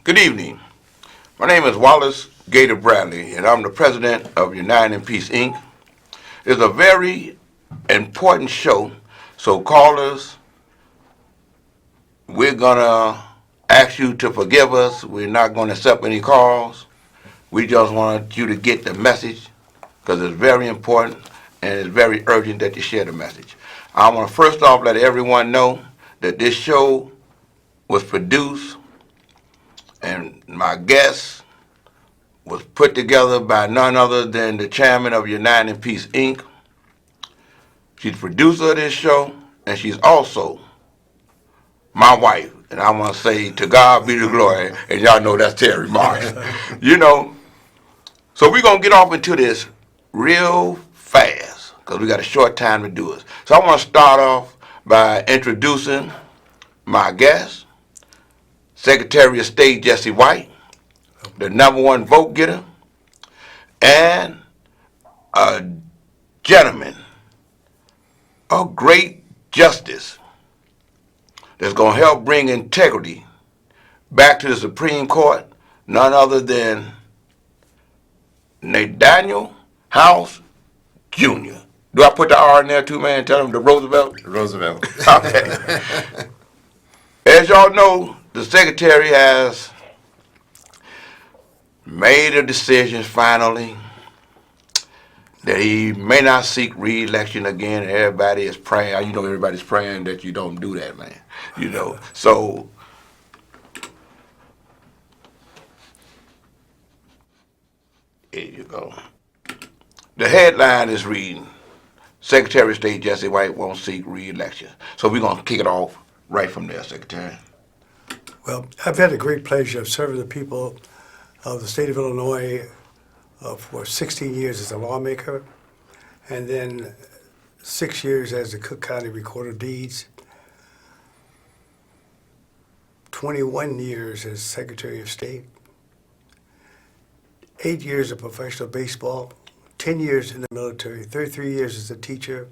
Good evening. My name is Wallace Gator Bradley, and I'm the president of United in Peace, Inc. It's a very important show, so callers, we're going to ask you to forgive us. We're not going to accept any calls. We just want you to get the message because it's very important and it's very urgent that you share the message. I want to first off let everyone know that this show was produced and my guest was put together by none other than the chairman of United in Peace, Inc. She's the producer of this show, and she's also my wife. And I want to say, to God be the glory, and y'all know that's Terry Marsh. So we're going to get off into this real fast, because we got a short time to do it. So I want to start off by introducing my guest, Secretary of State Jesse White, the #1 vote getter, and a gentleman, a great justice that's going to help bring integrity back to the Supreme Court, none other than Nathaniel Howse Jr. Do I put the R in there too, man? Tell him the Roosevelt? Roosevelt. Okay. As y'all know, the Secretary has made a decision finally that he may not seek re-election again, and everybody is praying. Everybody's praying that you don't do that, man. So here you go. The headline is reading, Secretary of State Jesse White won't seek re-election. So we're going to kick it off right from there, Secretary. Well, I've had the great pleasure of serving the people of the state of Illinois for 16 years as a lawmaker, and then 6 years as the Cook County Recorder of Deeds, 21 years as Secretary of State, 8 years of professional baseball, 10 years in the military, 33 years as a teacher,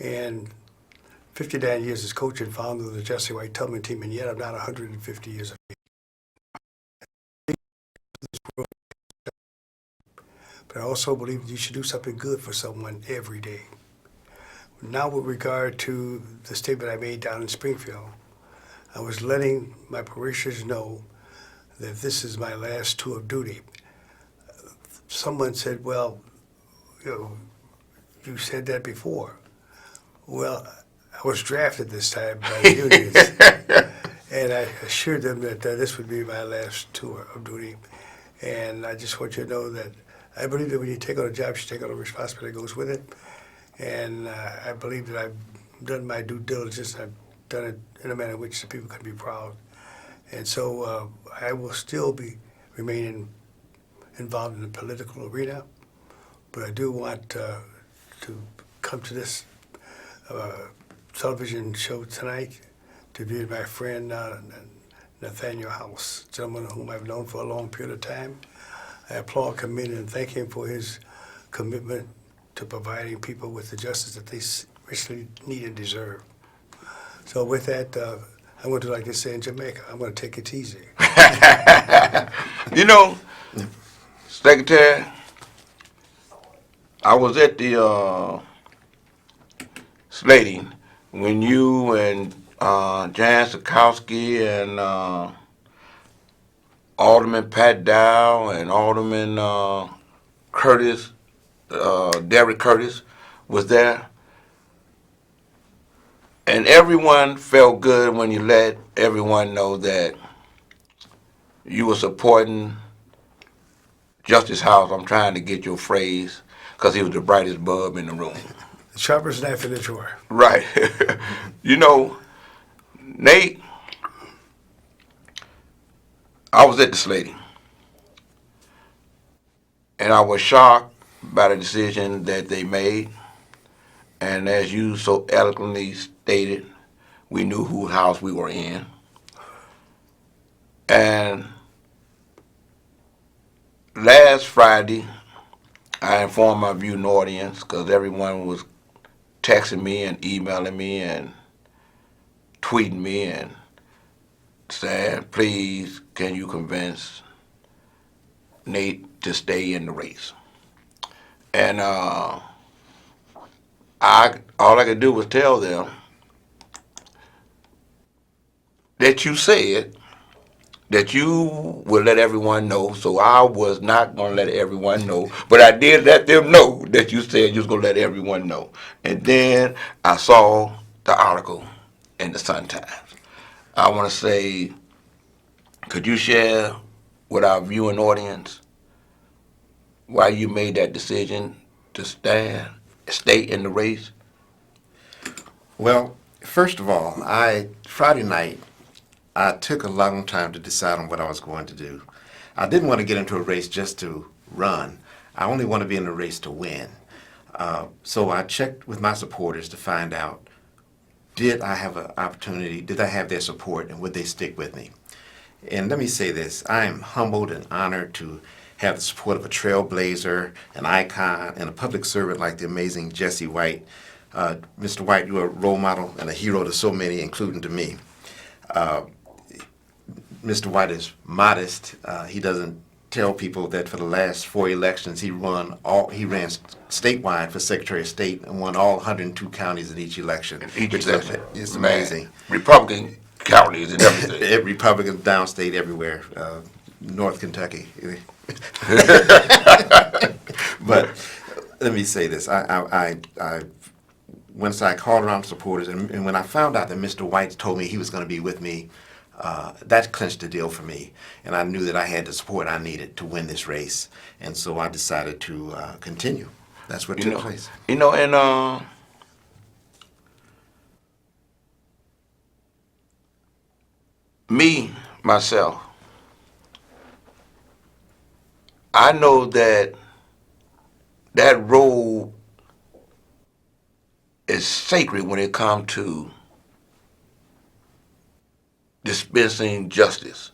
and 59 years as coach and founder of the Jesse White Tubman team, and yet I'm not 150 years of age. But I also believe that you should do something good for someone every day. Now with regard to the statement I made down in Springfield, I was letting my parishioners know that this is my last tour of duty. Someone said, well, you said that before. Well, I was drafted this time by the unions, and I assured them that this would be my last tour of duty. And I just want you to know that I believe that when you take on a job, you take on a responsibility that goes with it. And I believe that I've done my due diligence. I've done it in a manner in which the people can be proud. And so I will still be remaining involved in the political arena, but I do want to come to this television show tonight to be with my friend Nathaniel Howse, a gentleman whom I've known for a long period of time. I applaud, commend, and thank him for his commitment to providing people with the justice that they richly need and deserve. So with that, I'm going to do like they say in Jamaica. I'm going to take it easy. Secretary, I was at the slating when you and Jan Sikowski and Alderman Pat Dow and Alderman Curtis, Derek Curtis was there. And everyone felt good when you let everyone know that you were supporting Justice Howse. I'm trying to get your phrase because he was the brightest bulb in the room. The sharpest knife in the drawer. Right. Nate, I was at the slating, and I was shocked by the decision that they made. And as you so eloquently stated, we knew whose house we were in. And last Friday, I informed my viewing audience because everyone was texting me and emailing me and tweeting me and said, please, can you convince Nate to stay in the race? And all I could do was tell them that you said that you would let everyone know. So I was not going to let everyone know, but I did let them know that you said you was going to let everyone know. And then I saw the article in the Sun Times. I want to say, could you share with our viewing audience why you made that decision to stay in the race? Well, first of all, Friday night, I took a long time to decide on what I was going to do. I didn't want to get into a race just to run. I only want to be in a race to win. So I checked with my supporters to find out, did I have an opportunity, did I have their support, and would they stick with me? And let me say this, I am humbled and honored to have the support of a trailblazer, an icon, and a public servant like the amazing Jesse White. Mr. White, you are a role model and a hero to so many, including to me. Mr. White is modest. He doesn't tell people that for the last 4 elections he ran statewide for Secretary of State and won all 102 counties in each election. Each which election. is Man, amazing. Republican counties and everything. Republicans downstate everywhere, North Kentucky. But let me say this: once I called around supporters, and when I found out that Mr. White told me he was going to be with me, that clinched the deal for me, and I knew that I had the support I needed to win this race, and so I decided to continue. That's what took place. And me, myself, I know that that role is sacred when it comes to dispensing justice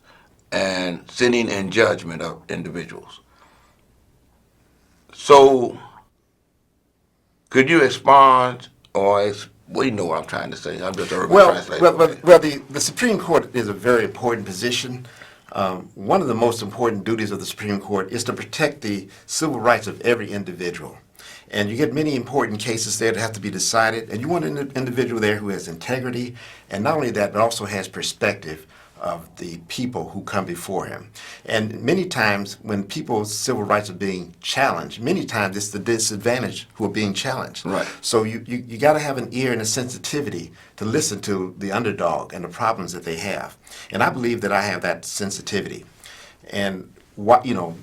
and sitting in judgment of individuals. So, could you expand well, you know what I'm trying to say. I'm just a urban translator. The Supreme Court is a very important position. One of the most important duties of the Supreme Court is to protect the civil rights of every individual. And you get many important cases there that have to be decided, and you want an individual there who has integrity, and not only that, but also has perspective of the people who come before him. And many times when people's civil rights are being challenged, many times it's the disadvantaged who are being challenged. Right. So you got to have an ear and a sensitivity to listen to the underdog and the problems that they have. And I believe that I have that sensitivity. And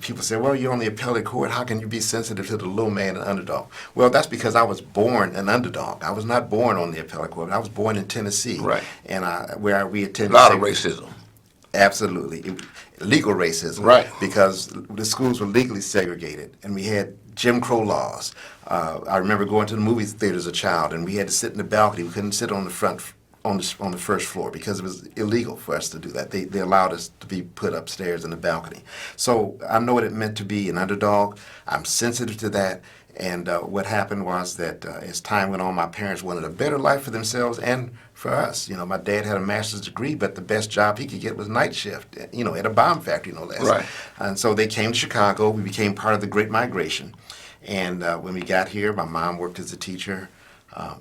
people say, well, you're on the appellate court. How can you be sensitive to the low man and underdog? Well, that's because I was born an underdog. I was not born on the appellate court. I was born in Tennessee. Right. And where we attended. A lot of racism. Absolutely. Legal racism. Right. Because the schools were legally segregated, and we had Jim Crow laws. I remember going to the movie theater as a child, and we had to sit in the balcony. We couldn't sit on the front on the first floor because it was illegal for us to do that. They allowed us to be put upstairs in the balcony. So I know what it meant to be an underdog. I'm sensitive to that. And what happened was that as time went on, my parents wanted a better life for themselves and for us. My dad had a master's degree, but the best job he could get was night shift, at a bomb factory, no less. Right. And so they came to Chicago. We became part of the Great Migration. And when we got here, my mom worked as a teacher.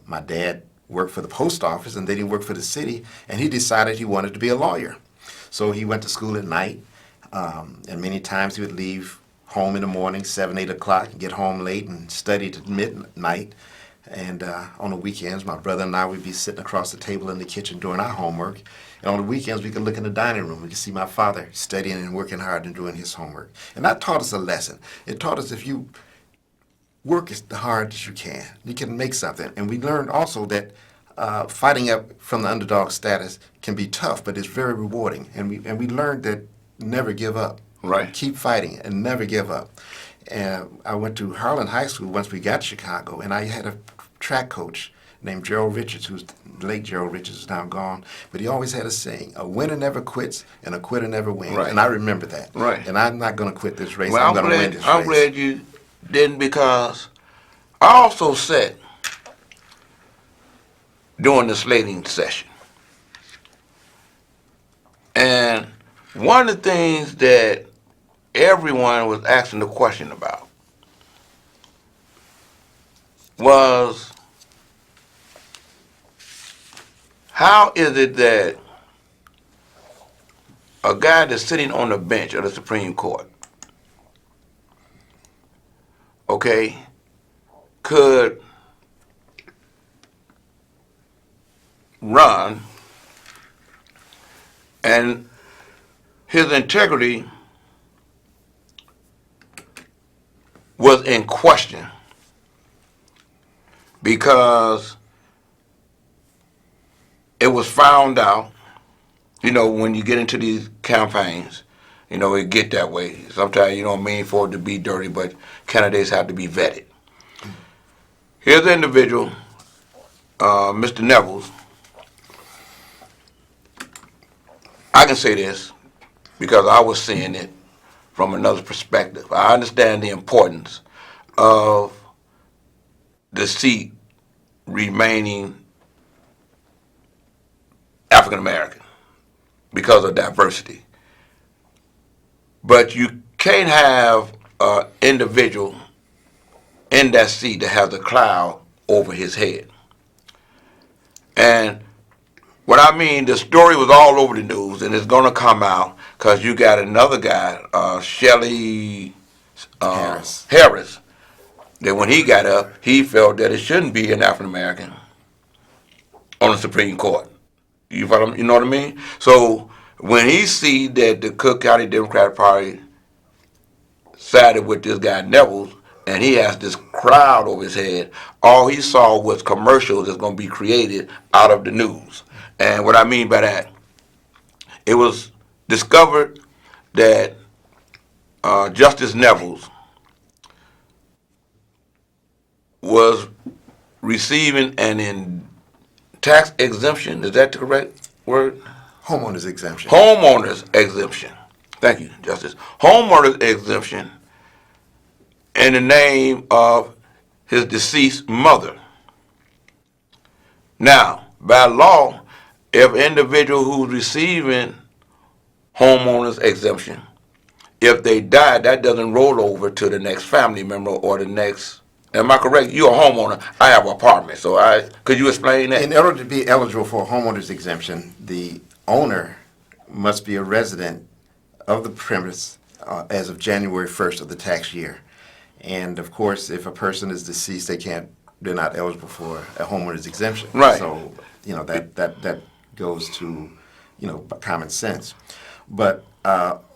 My dad worked for the post office, and then he worked for the city, and he decided he wanted to be a lawyer. So he went to school at night, and many times he would leave home in the morning, 7, 8 o'clock, and get home late and study to midnight. And on the weekends, my brother and I would be sitting across the table in the kitchen doing our homework. And on the weekends, we could look in the dining room. We could see my father studying and working hard and doing his homework. And that taught us a lesson. It taught us if you work as hard as you can make something. And we learned also that fighting up from the underdog status can be tough, but it's very rewarding. And we learned that never give up. Right. Keep fighting and never give up. And I went to Harlan High School once we got to Chicago, and I had a track coach named Gerald Richards, who's late Gerald Richards is now gone, but he always had a saying, a winner never quits and a quitter never wins. Right. And I remember that. Right. And I'm not going to quit this race. Well, I'm going to win this race. I'm glad you didn't, because I also said during the slating session, And one of the things that everyone was asking the question about was, how is it that a guy that's sitting on the bench of the Supreme Court, okay, could run and his integrity was in question because it was found out, when you get into these campaigns, it get that way. Sometimes you don't mean for it to be dirty, but candidates have to be vetted. Here's the individual, Mr. Neville's. I can say this because I was seeing it from another perspective. I understand the importance of the seat remaining African American because of diversity. But you can't have an individual in that seat that has a cloud over his head. And what I mean, the story was all over the news, and it's going to come out because you got another guy, Shelley Harris, that when he got up, he felt that it shouldn't be an African American on the Supreme Court. You know what I mean? So when he see that the Cook County Democratic Party sided with this guy Neville, and he has this crowd over his head, all he saw was commercials that's going to be created out of the news. And what I mean by that, it was discovered that Justice Neville was receiving tax exemption. Is that the correct word? Homeowners exemption. Homeowners exemption. Thank you, Justice. Homeowners exemption in the name of his deceased mother. Now, by law, if an individual who's receiving homeowners exemption, if they die, that doesn't roll over to the next family member or the next. Am I correct? You're a homeowner. I have an apartment. So could you explain that? In order to be eligible for a homeowner's exemption, the owner must be a resident of the premise as of January 1st of the tax year. And of course, if a person is deceased, they're not eligible for a homeowner's exemption. Right. So, that goes to, common sense. But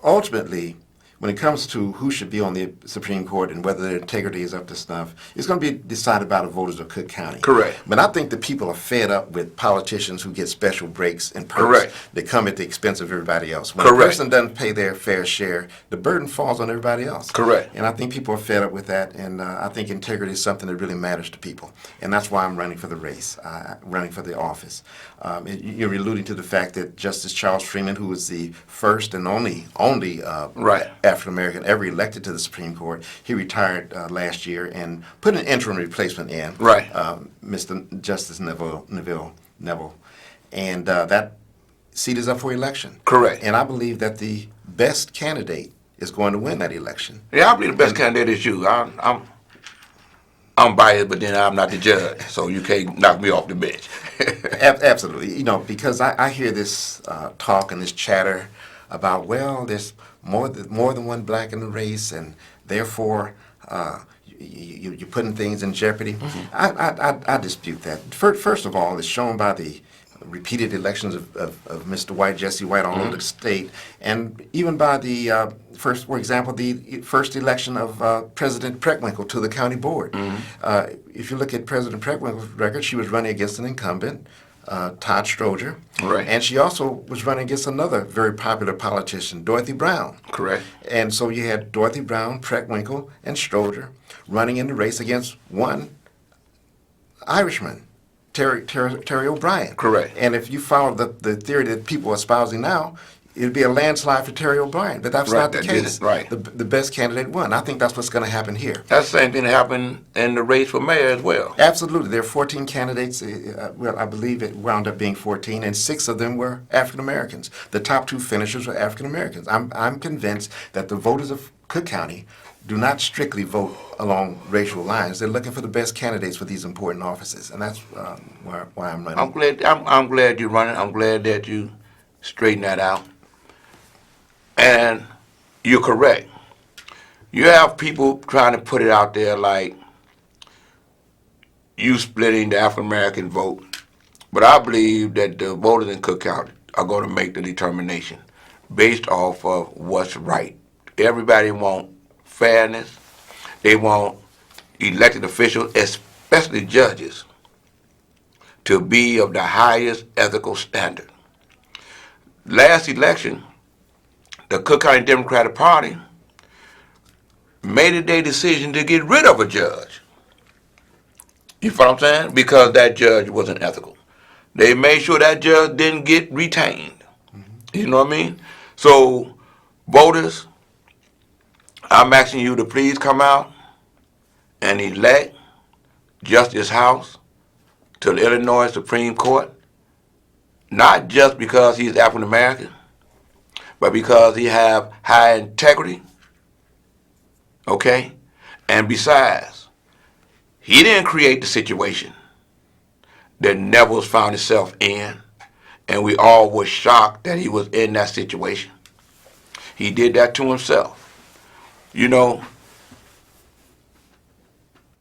ultimately, when it comes to who should be on the Supreme Court and whether their integrity is up to snuff, it's going to be decided by the voters of Cook County. Correct. But I think the people are fed up with politicians who get special breaks and perks. Correct. That come at the expense of everybody else. When Correct. a person doesn't pay their fair share, the burden falls on everybody else. Correct. And I think people are fed up with that, and I think integrity is something that really matters to people. And that's why I'm running for the race, running for the office. You're alluding to the fact that Justice Charles Freeman, who was the first and only Right. African American ever elected to the Supreme Court, he retired last year and put an interim replacement in, Right. Mr. Justice Neville, and that seat is up for election. Correct. And I believe that the best candidate is going to win that election. Yeah, I believe the best candidate is you. I'm biased, but then I'm not the judge, so you can't knock me off the bench. Absolutely. Because I hear this talk and this chatter about, well, there's more than one black in the race, and therefore you're putting things in jeopardy. Mm-hmm. I dispute that. First of all, it's shown by the repeated elections of Mr. White, Jesse White, all over the state, and even by the first, for example, the first election of President Preckwinkle to the county board. Mm-hmm. If you look at President Preckwinkle's record, she was running against an incumbent, Todd Stroger, Right. and she also was running against another very popular politician, Dorothy Brown. Correct. And so you had Dorothy Brown, Preckwinkle, and Stroger running in the race against one Irishman, Terry O'Brien. Correct. And if you follow the theory that people are espousing now, it'd be a landslide for Terry O'Brien, but that's Right, not the that did case. it, right. The best candidate won. I think that's what's going to happen here. That's the same thing that happened in the race for mayor as well. Absolutely. There are 14 candidates. Well, I believe it wound up being 14, and 6 of them were African Americans. The top 2 finishers were African Americans. I'm convinced that the voters of Cook County do not strictly vote along racial lines. They're looking for the best candidates for these important offices, and that's why I'm running. I'm glad you're running. I'm glad that you straighten that out. And you're correct. You have people trying to put it out there like you splitting the African American vote. But I believe that the voters in Cook County are going to make the determination based off of what's right. Everybody wants fairness. They want elected officials, especially judges, to be of the highest ethical standard. Last election, the Cook County Democratic Party made it their decision to get rid of a judge. You follow what I'm saying? Because that judge wasn't ethical. They made sure that judge didn't get retained. You know what I mean? So, voters, I'm asking you to please come out and elect Justice Howse to the Illinois Supreme Court, not just because he's African American, but because he have high integrity, okay? And besides, he didn't create the situation that Neville's found himself in, and we all were shocked that he was in that situation. He did that to himself. You know,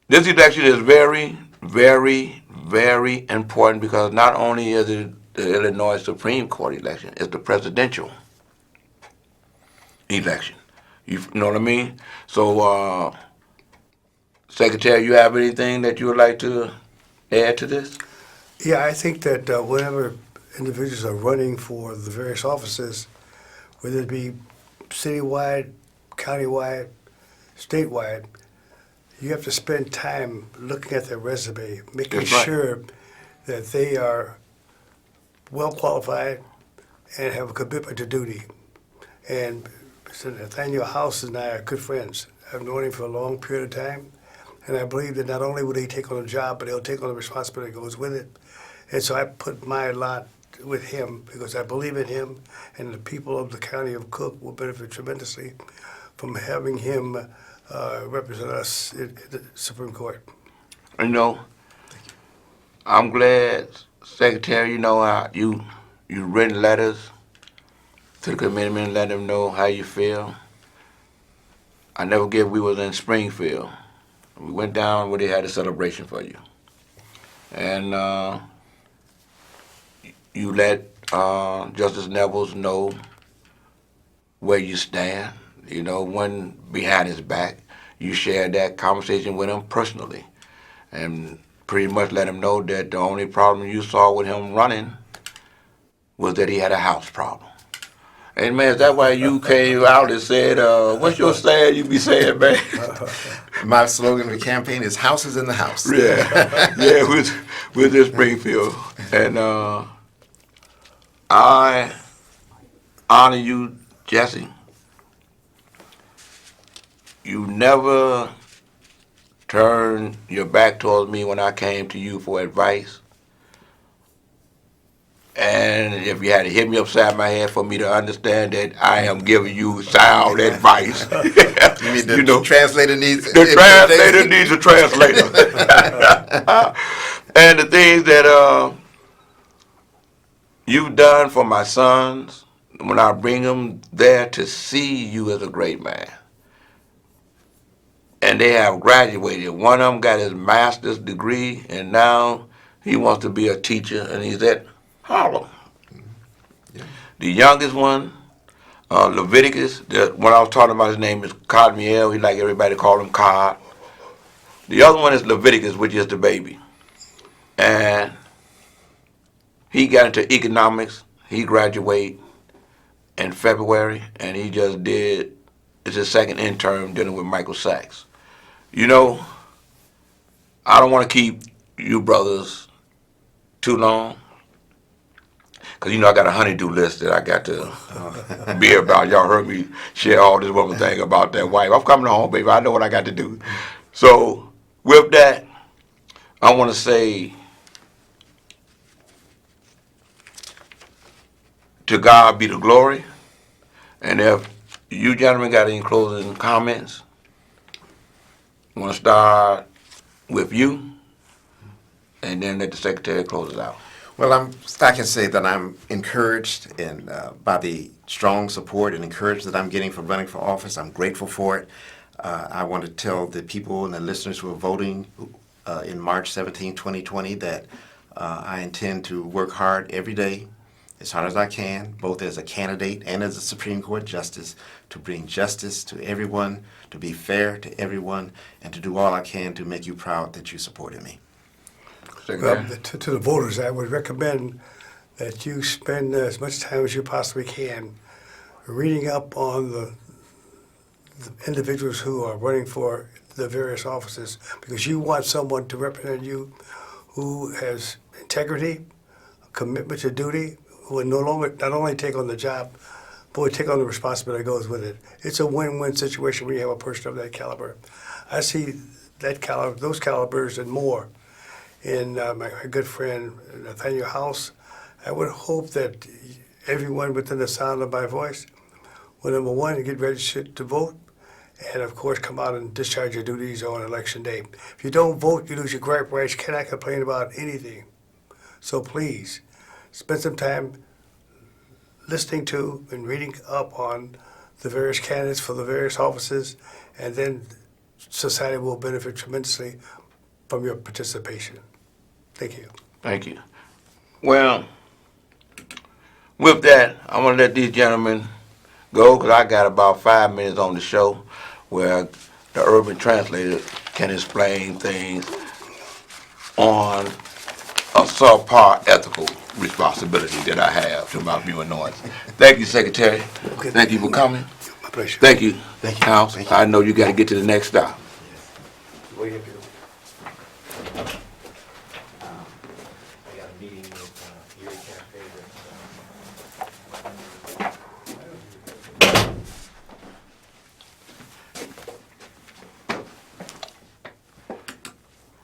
this election is very, very, very important because not only is it the Illinois Supreme Court election, it's the presidential election. You know what I mean? So, Secretary, you have anything that you would like to add to this? Yeah, I think that whenever individuals are running for the various offices, whether it be citywide, countywide, statewide, you have to spend time looking at their resume, making That's right. sure that they are well qualified and have a commitment to duty. And Mr. Nathaniel Howse and I are good friends. I've known him for a long period of time, and I believe that not only will he take on a job, but he'll take on the responsibility that goes with it. And so I put my lot with him because I believe in him, and the people of the county of Cook will benefit tremendously from having him represent us in the Supreme Court. You know, I'm glad, Secretary, you know, you written letters to the committeemen and let them know how you feel. I never forget we was in Springfield. We went down where they had a celebration for you. And you let Justice Neville know where you stand. You know, one behind his back. You shared that conversation with him personally. And pretty much let him know that the only problem you saw with him running was that he had a house problem. And man, is that why you came out and said, what's your saying you be saying, man? My slogan of the campaign is "Houses in the House." Yeah, yeah, with this Springfield. And I honor you, Jesse. You never turned your back towards me when I came to you for advice. And if you had to hit me upside my head for me to understand that I am giving you sound advice. You mean the translator needs The translator needs a translator. And the things that you've done for my sons, when I bring them there to see you as a great man. And they have graduated. One of them got his master's degree, and now he wants to be a teacher, and he's at Harlem. Yeah. The youngest one, Leviticus, the one I was talking about, his name is Codmiel. He like everybody to call him Cod. The other one is Leviticus, which is the baby. And he got into economics. He graduated in February, and he just did, it's his second intern dealing with Michael Sachs. You know, I don't want to keep you brothers too long, because I got a honeydew list that I got to be about. Y'all heard me share all this wonderful thing about that wife. I'm coming home, baby. I know what I got to do. So with that, I want to say to God be the glory. And if you gentlemen got any closing comments, I want to start with you, and then let the secretary close it out. Well, I can say that I'm encouraged and by the strong support and encouragement that I'm getting from running for office. I'm grateful for it. I want to tell the people and the listeners who are voting in March 17, 2020, that I intend to work hard every day, as hard as I can, both as a candidate and as a Supreme Court justice, to bring justice to everyone, to be fair to everyone, and to do all I can to make you proud that you supported me. Well, to the voters, I would recommend that you spend as much time as you possibly can reading up on the individuals who are running for the various offices, because you want someone to represent you who has integrity, commitment to duty, who will not only take on the job, but will take on the responsibility that goes with it. It's a win-win situation when you have a person of that caliber. I see that caliber, those calibers and more in my good friend Nathaniel Howse. I would hope that everyone within the sound of my voice will, number one, get registered to vote, and of course come out and discharge your duties on election day. If you don't vote, you lose your gripe rights. You cannot complain about anything. So please, spend some time listening to and reading up on the various candidates for the various offices, and then society will benefit tremendously from your participation. Thank you. Thank you. Well, with that, I'm going to let these gentlemen go, because I got about 5 minutes on the show where the urban translator can explain things on a subpar ethical responsibility that I have to my viewing audience. Thank you, Secretary. Okay. Thank you for coming. My pleasure. Thank you, Thank you. Howse. Thank you. I know you got to get to the next stop. What do you have to do? I got a meeting with Erie Cafe.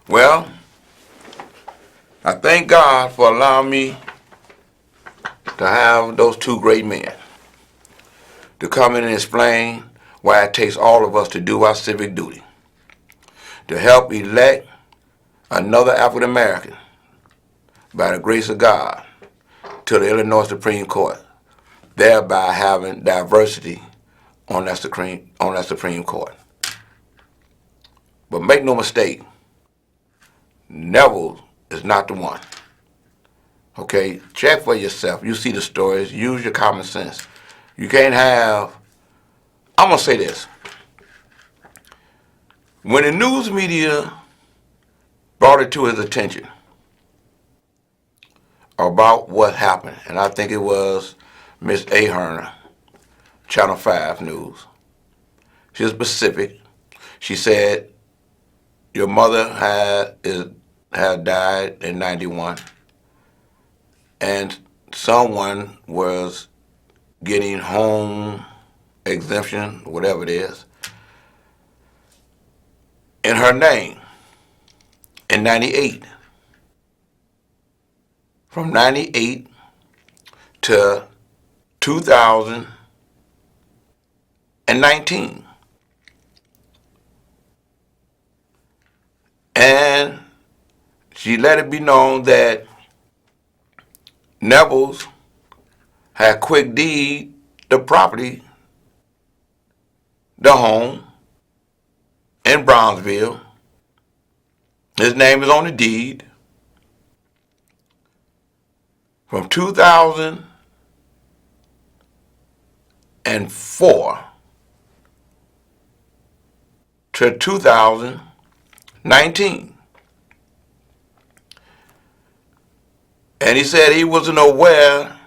Well, I thank God for allowing me to have those two great men to come in and explain why it takes all of us to do our civic duty, to help elect another African American by the grace of God to the Illinois Supreme Court, thereby having diversity on that Supreme Court. But make no mistake, Neville is not the one. Okay, check for yourself. You see the stories. Use your common sense. You can't have. I'm gonna say this. When the news media brought it to his attention about what happened, and I think it was Miss Ahern, Channel 5 News. She was specific. She said, your mother had died in 91, and someone was getting home exemption, whatever it is, in her name in 98. From 98 to 2019. And she let it be known that Neville's had quick deed the property, the home in Brownsville. His name is on the deed. From 2004 to 2019. And he said he wasn't aware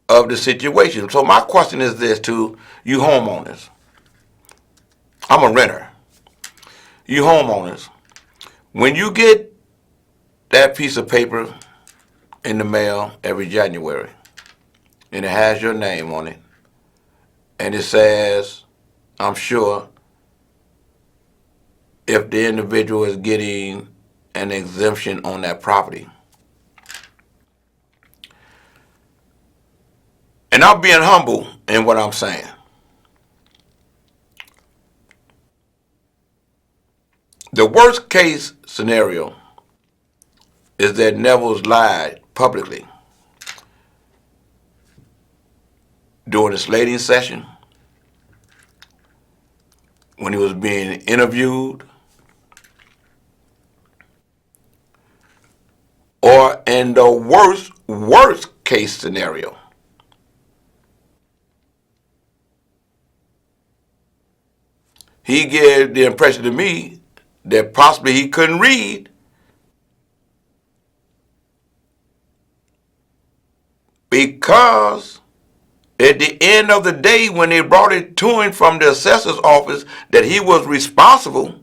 of the situation. So my question is this to you homeowners. I'm a renter. You homeowners, when you get that piece of paper in the mail every January, and it has your name on it, and it says, I'm sure, if the individual is getting an exemption on that property. And I'm being humble in what I'm saying. The worst case scenario is that Neville's lied publicly during the slating session, when he was being interviewed, or in the worst case scenario, he gave the impression to me that possibly he couldn't read because at the end of the day, when they brought it to him from the assessor's office that he was responsible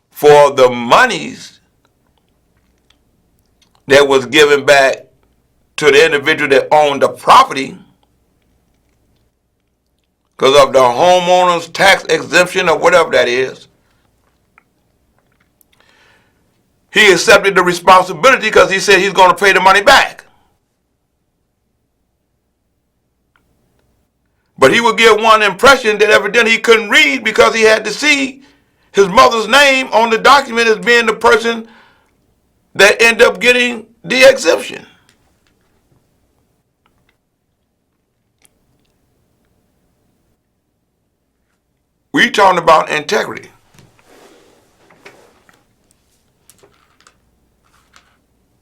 for the monies that was given back to the individual that owned the property because of the homeowner's tax exemption or whatever that is, he accepted the responsibility because he said he's going to pay the money back. But he would give one impression that evidently he couldn't read because he had to see his mother's name on the document as being the person that ended up getting the exemption. We talking about integrity.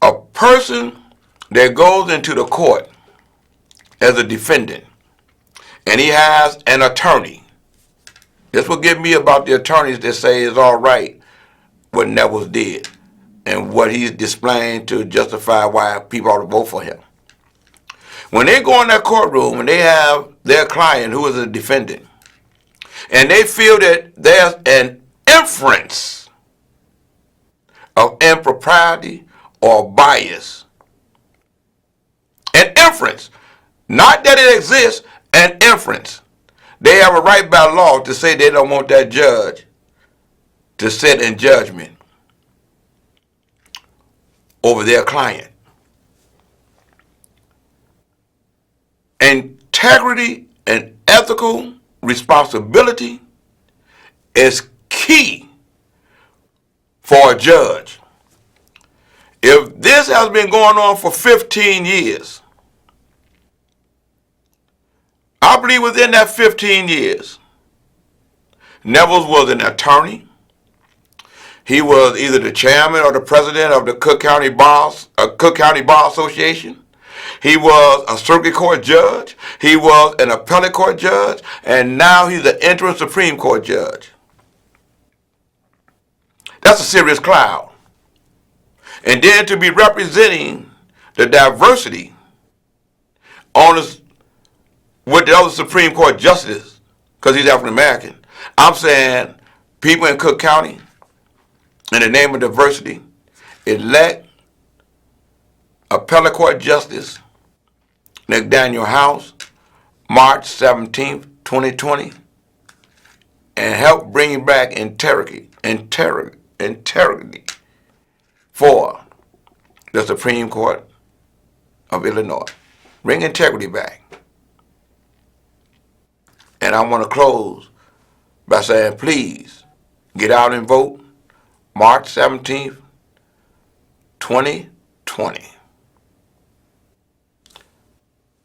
A person that goes into the court as a defendant and he has an attorney. This will get me about the attorneys that say it's all right what Neville did and what he's displaying to justify why people ought to vote for him. When they go in that courtroom and they have their client who is a defendant, and they feel that there's an inference of impropriety or bias, an inference, not that it exists, an inference. They have a right by law to say they don't want that judge to sit in judgment over their client. Integrity and ethical responsibility is key for a judge. If this has been going on for 15 years, I believe within that 15 years, Neville was an attorney. He was either the chairman or the president of the Cook County Bar Association. He was a circuit court judge. He was an appellate court judge. And now he's an interim Supreme Court judge. That's a serious cloud. And then to be representing the diversity on his, with the other Supreme Court justices, because he's African American. I'm saying people in Cook County, in the name of diversity, elect appellate court justice Nathaniel Howse, March 17th, 2020, and help bring back integrity for the Supreme Court of Illinois. Bring integrity back. And I want to close by saying, please get out and vote March 17th, 2020.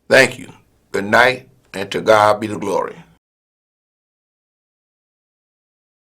Thank you. Good night, and to God be the glory.